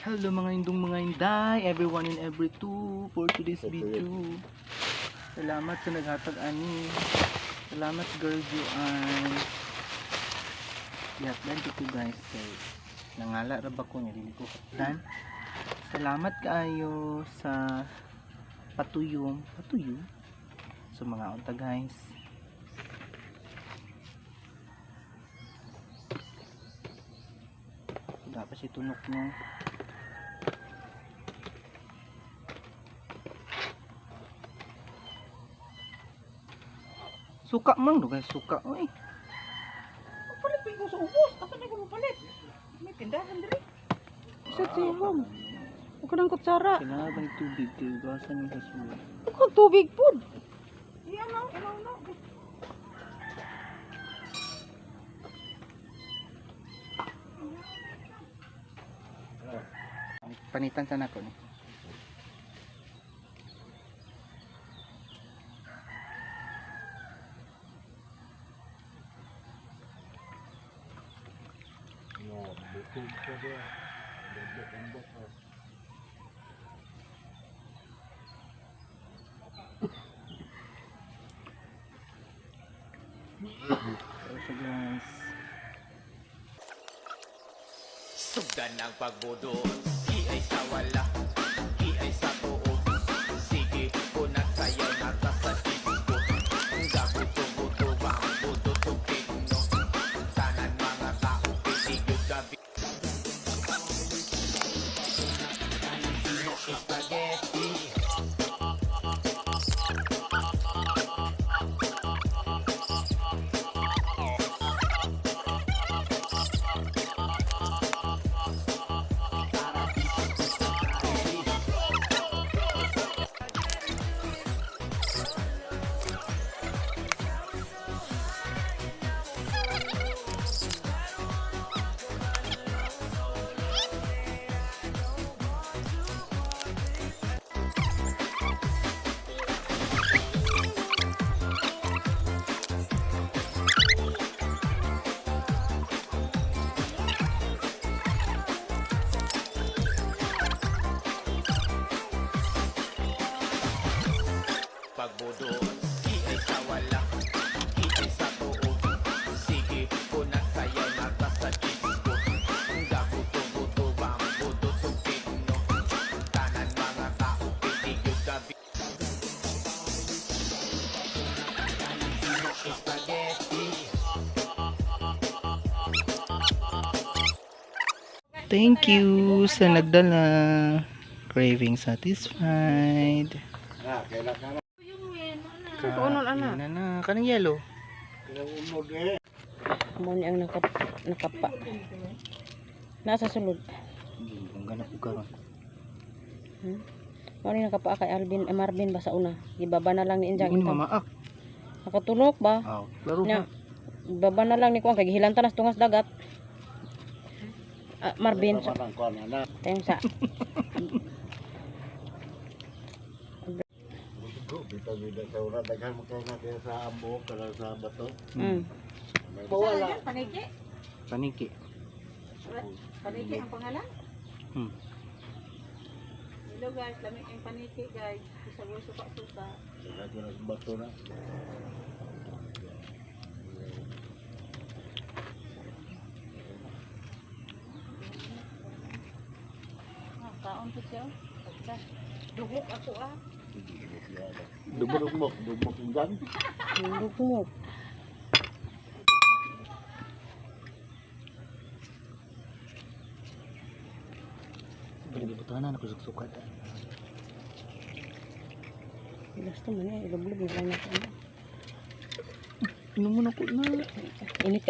Hello mga indong mga inday, everyone and every two for today's video. Salamat sa naghatag ani. Salamat girl Juan. Yatdan dito guys kay nangala ra ba ko nga dili ko kaptan. Salamat kaayo sa patuyo sa mga unta guys. Dapat si tunok no. Suka mang no guys, suka. Oy. Palit ko sa ubos. Asa na ko palit? May tindahan diri. Isa tihom. Ako nang kutsara. Kailangan ng tubig kayo gasan yung hasuwa. Ako tubig pud. Iya na, ilaw na. Panitan sana ko ni. So guys, Sugdan ang pagbudot, di ay sa wala, di ay sa tuog. Sige, kunat sayaw nata sa disco. Ang gabuto-buto ba ang buto tubig, no? Tanan mga tao, pisigyo gabi. Spaghetti. Pagbudot, di ay sa wala, di ay sa tuog. Sige, kunat sayaw nata sa disco. Ang gabuto-buto ba ang buto tubig, no? Tanan mga tao, pisigyo gabi. Spaghetti. thank you sa nagdala. Craving satisfied. Kuno ana. Na kanang yellow. Mo ni ang nakapa. Nasa sulod. Ang ganap ko karon. Mo ni nakapa kay Marvin ba sa una. Ibaba na lang ni Injang. Ini mamaak. Nakatulok ba? Aw, laro Nya. ba? Ibaba na lang ni kuan kay gihilanta nas tungas dagat. Marvin. Tayong sa. Bita-bita sa urat, daghan mo kayo natin sa ambo, kala sa bato. Bawala. Paniki. Paniki. Paniki ang pangalan? Hmm. Hello guys, lamig ang paniki guys. Isa-isa suka-suka. Daghan ko na sa bato na. Kaon po siya. Dugok ako ah. Dumurog mo gan. Dugok. Butanan ako suka. Gusto mo niya, ilublob na lang natin. Inom mo na ko na. Init ka.